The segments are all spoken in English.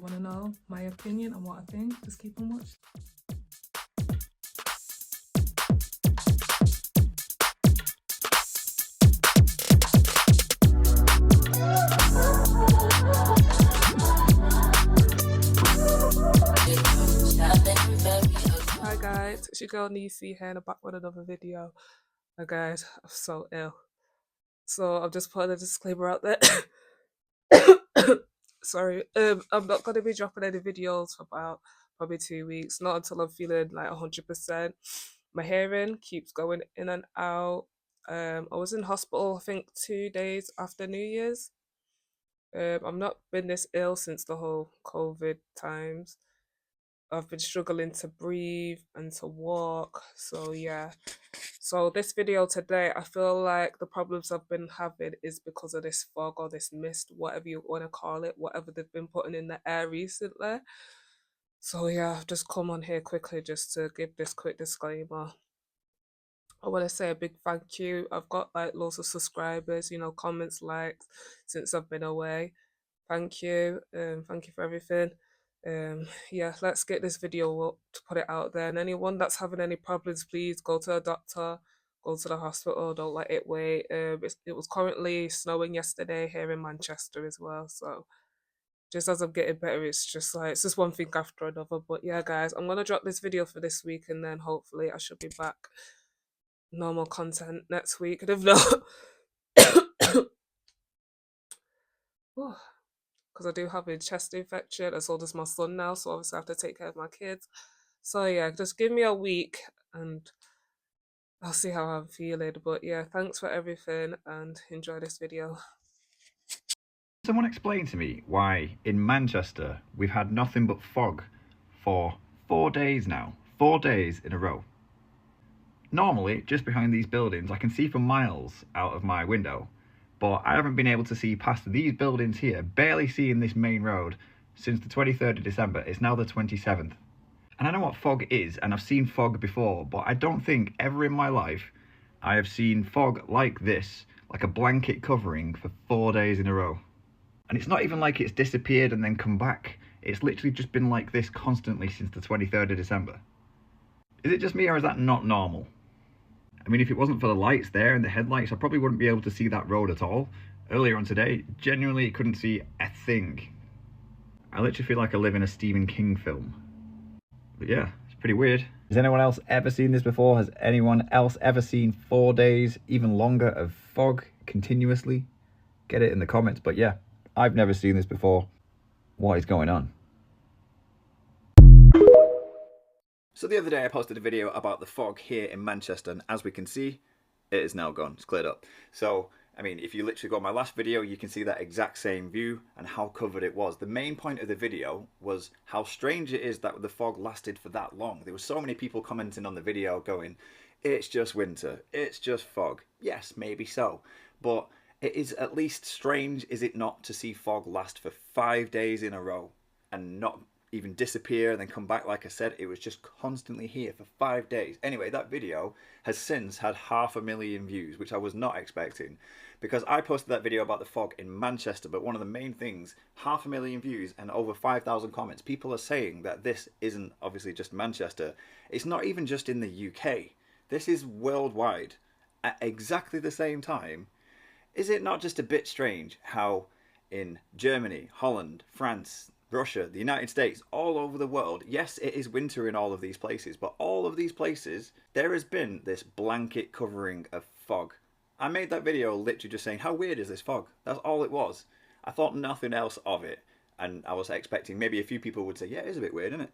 you want to know my opinion on what I think, just keep on watching. Hi guys, it's your girl Nisi here and I'm back with another video. Guys, I'm so ill. So I've just put a disclaimer out there. Sorry, I'm not going to be dropping any videos for about probably 2 weeks, not until I'm feeling like 100%. My hearing keeps going in and out. I was in hospital, I think 2 days after New Year's. I've not been this ill since the whole COVID times. I've been struggling to breathe and to walk. So yeah. So this video today, I feel like the problems I've been having is because of this fog or this mist, whatever you want to call it, whatever they've been putting in the air recently. So yeah, I've just come on here quickly just to give this quick disclaimer. I want to say a big thank you. I've got like loads of subscribers, comments, likes since I've been away. Thank you. Thank you for everything. Yeah, let's get this video up to put it out there. And anyone that's having any problems, please go to a doctor, go to the hospital, don't let it wait. It was currently snowing yesterday here in Manchester as well. So just as I'm getting better, it's just one thing after another. But yeah, guys, I'm gonna drop this video for this week and then hopefully I should be back normal content next week. And if not, because I do have a chest infection, and so does my son now, so obviously I have to take care of my kids. So yeah, just give me a week and I'll see how I'm feeling. But yeah, thanks for everything and enjoy this video. Someone explain to me why in Manchester we've had nothing but fog for 4 days now. 4 days in a row. Normally, just behind these buildings, I can see for miles out of my window, but I haven't been able to see past these buildings here, barely seeing this main road, since the 23rd of December. It's now the 27th. And I know what fog is, and I've seen fog before, but I don't think ever in my life I have seen fog like this, like a blanket covering for 4 days in a row. And it's not even like it's disappeared and then come back. It's literally just been like this constantly since the 23rd of December. Is it just me or is that not normal? I mean, if it wasn't for the lights there and the headlights, I probably wouldn't be able to see that road at all. Earlier on today, genuinely couldn't see a thing. I literally feel like I live in a Stephen King film. But yeah, it's pretty weird. Has anyone else ever seen this before? Has anyone else ever seen 4 days, even longer, of fog continuously? Get it in the comments. But yeah, I've never seen this before. What is going on? So the other day I posted a video about the fog here in Manchester, and as we can see, it is now gone. It's cleared up. So, I mean, if you literally go on my last video, you can see that exact same view and how covered it was. The main point of the video was how strange it is that the fog lasted for that long. There were so many people commenting on the video going, it's just winter, it's just fog. Yes, maybe so. But it is at least strange, is it not, to see fog last for 5 days in a row and not even disappear and then come back. Like I said, it was just constantly here for 5 days. Anyway, that video has since had 500,000 views, which I was not expecting, because I posted that video about the fog in Manchester, but one of the main things, 500,000 views and over 5,000 comments. People are saying that this isn't obviously just Manchester. It's not even just in the UK. This is worldwide at exactly the same time. Is it not just a bit strange how in Germany, Holland, France, Russia, the United States, all over the world, yes, it is winter in all of these places, but all of these places, there has been this blanket covering of fog. I made that video literally just saying, how weird is this fog? That's all it was. I thought nothing else of it, and I was expecting maybe a few people would say, yeah, it is a bit weird, isn't it?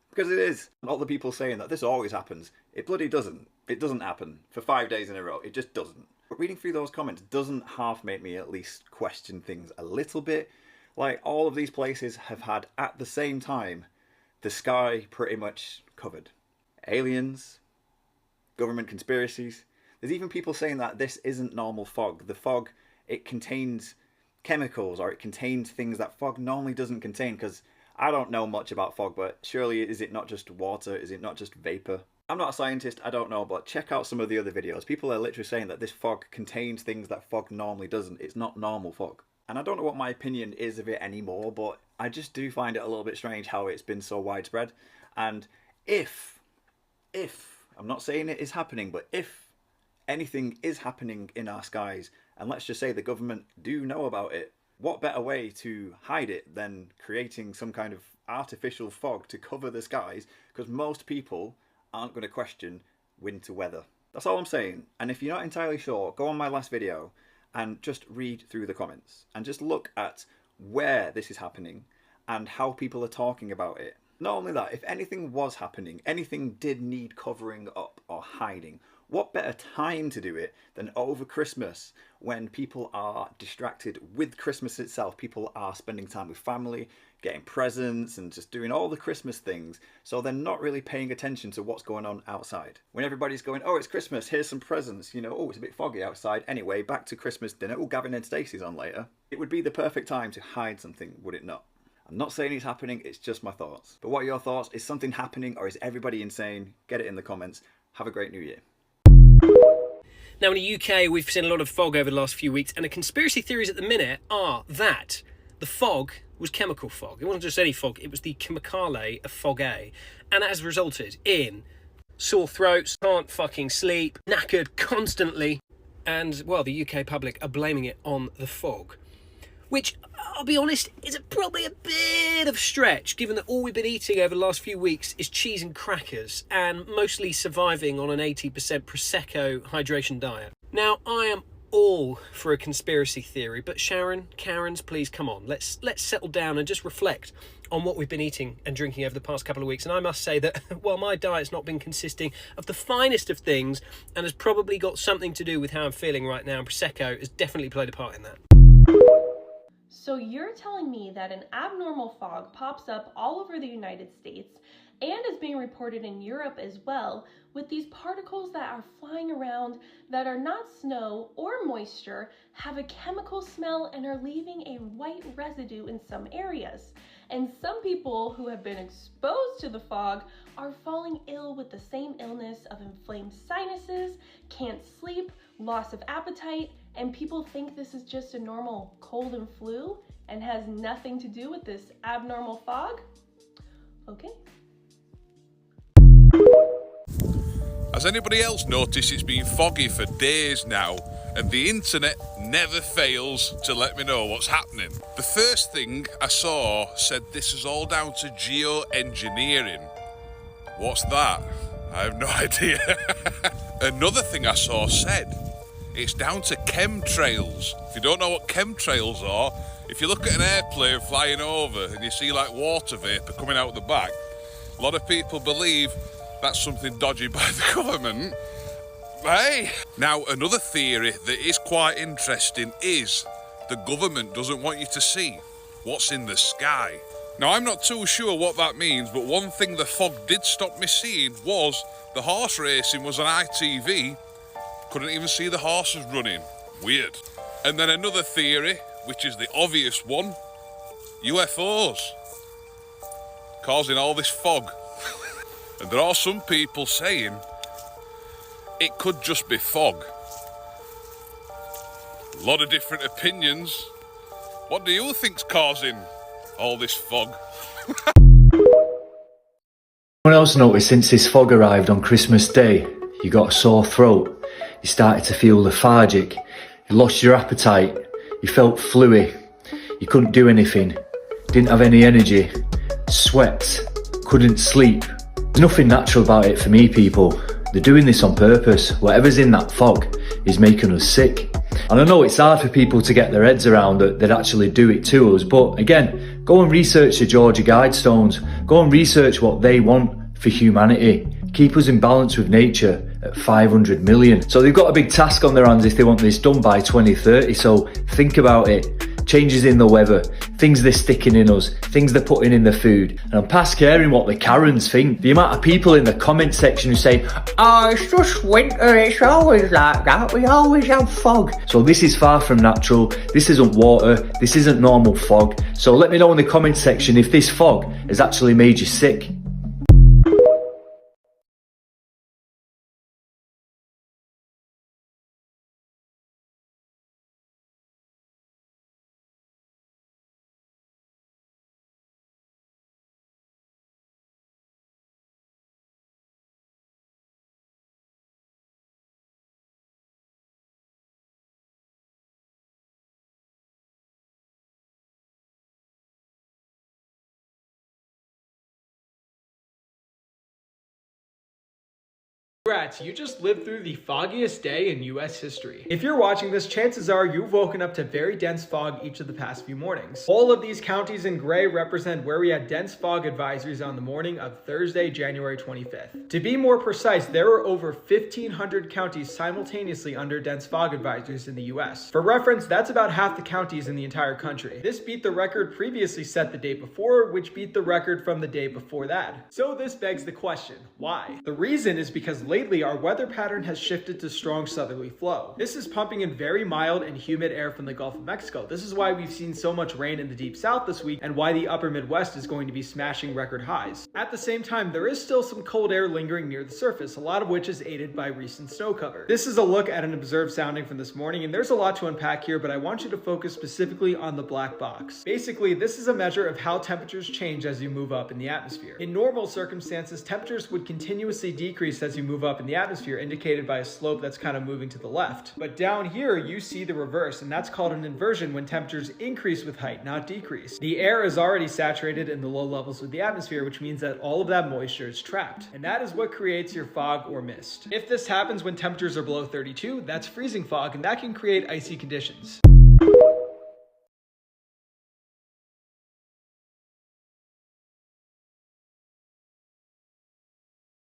Because it is. All the people saying that this always happens, it bloody doesn't. It doesn't happen for 5 days in a row. It just doesn't. But reading through those comments doesn't half make me at least question things a little bit. Like, all of these places have had, at the same time, the sky pretty much covered. Aliens, government conspiracies. There's even people saying that this isn't normal fog. The fog, it contains chemicals, or it contains things that fog normally doesn't contain, because I don't know much about fog, but surely is it not just water? Is it not just vapor? I'm not a scientist, I don't know, but check out some of the other videos. People are literally saying that this fog contains things that fog normally doesn't. It's not normal fog. And I don't know what my opinion is of it anymore, but I just do find it a little bit strange how it's been so widespread. And if, I'm not saying it is happening, but if anything is happening in our skies, and let's just say the government do know about it, what better way to hide it than creating some kind of artificial fog to cover the skies? Because most people aren't going to question winter weather. That's all I'm saying. And if you're not entirely sure, go on my last video and just read through the comments and just look at where this is happening and how people are talking about it. Not only that, if anything was happening, anything did need covering up or hiding, what better time to do it than over Christmas, when people are distracted with Christmas itself. People are spending time with family, getting presents and just doing all the Christmas things, so they're not really paying attention to what's going on outside. When everybody's going, oh, it's Christmas, here's some presents, you know, oh, it's a bit foggy outside, anyway, back to Christmas dinner, oh, Gavin and Stacey's on later. It would be the perfect time to hide something, would it not? I'm not saying it's happening, it's just my thoughts. But what are your thoughts? Is something happening, or is everybody insane? Get it in the comments. Have a great new year. Now in the UK, we've seen a lot of fog over the last few weeks, and the conspiracy theories at the minute are that the fog was chemical fog. It wasn't just any fog, it was the chemicale of fog A. And that has resulted in sore throats, can't fucking sleep, knackered constantly. And, well, the UK public are blaming it on the fog. Which, I'll be honest, is probably a bit of a stretch, given that all we've been eating over the last few weeks is cheese and crackers, and mostly surviving on an 80% Prosecco hydration diet. Now, I am all for a conspiracy theory, but Sharon, Karens, please come on. Let's settle down and just reflect on what we've been eating and drinking over the past couple of weeks. And I must say that, while my diet's not been consisting of the finest of things, and has probably got something to do with how I'm feeling right now, and Prosecco has definitely played a part in that. So you're telling me that an abnormal fog pops up all over the United States and is being reported in Europe as well, with these particles that are flying around that are not snow or moisture, have a chemical smell, and are leaving a white residue in some areas. And some people who have been exposed to the fog are falling ill with the same illness of inflamed sinuses, can't sleep, loss of appetite, and people think this is just a normal cold and flu and has nothing to do with this abnormal fog? Okay. Has anybody else noticed it's been foggy for days now, and the internet never fails to let me know what's happening? The first thing I saw said this is all down to geoengineering. What's that? I have no idea. Another thing I saw said it's down to chemtrails. If you don't know what chemtrails are, if you look at an airplane flying over and you see like water vapour coming out the back, a lot of people believe that's something dodgy by the government. Hey! Now, another theory that is quite interesting is the government doesn't want you to see what's in the sky. Now, I'm not too sure what that means, but one thing the fog did stop me seeing was the horse racing was on ITV. Couldn't even see the horses running. Weird. And then another theory, which is the obvious one, UFOs causing all this fog. And there are some people saying it could just be fog. A lot of different opinions. What do you think's causing all this fog? Someone else noticed since this fog arrived on Christmas Day, you got a sore throat, you started to feel lethargic, you lost your appetite, you felt fluey, you couldn't do anything, didn't have any energy, sweat, couldn't sleep. There's nothing natural about it for me, people. They're doing this on purpose. Whatever's in that fog is making us sick. And I know it's hard for people to get their heads around that they'd actually do it to us, but again, go and research the Georgia Guidestones. Go and research what they want for humanity. Keep us in balance with nature at 500 million. So they've got a big task on their hands if they want this done by 2030. So think about it. Changes in the weather, things they're sticking in us, things they're putting in the food. And I'm past caring what the Karens think. The amount of people in the comment section who say, oh, it's just winter, it's always like that, we always have fog. So this is far from natural, this isn't water, this isn't normal fog. So let me know in the comment section if this fog has actually made you sick. Congrats, you just lived through the foggiest day in US history. If you're watching this, chances are you've woken up to very dense fog each of the past few mornings. All of these counties in gray represent where we had dense fog advisories on the morning of Thursday, January 25th. To be more precise, there were over 1,500 counties simultaneously under dense fog advisories in the US. For reference, that's about half the counties in the entire country. This beat the record previously set the day before, which beat the record from the day before that. So this begs the question, why? The reason is because lately our weather pattern has shifted to strong southerly flow. This is pumping in very mild and humid air from the Gulf of Mexico. This is why we've seen so much rain in the deep south this week and why the upper Midwest is going to be smashing record highs. At the same time, there is still some cold air lingering near the surface, a lot of which is aided by recent snow cover. This is a look at an observed sounding from this morning, and there's a lot to unpack here, but I want you to focus specifically on the black box. Basically, this is a measure of how temperatures change as you move up in the atmosphere. In normal circumstances, temperatures would continuously decrease as you move up in the atmosphere, indicated by a slope that's kind of moving to the left. But down here, you see the reverse, and that's called an inversion when temperatures increase with height, not decrease. The air is already saturated in the low levels of the atmosphere, which means that all of that moisture is trapped. And that is what creates your fog or mist. If this happens when temperatures are below 32, that's freezing fog, and that can create icy conditions.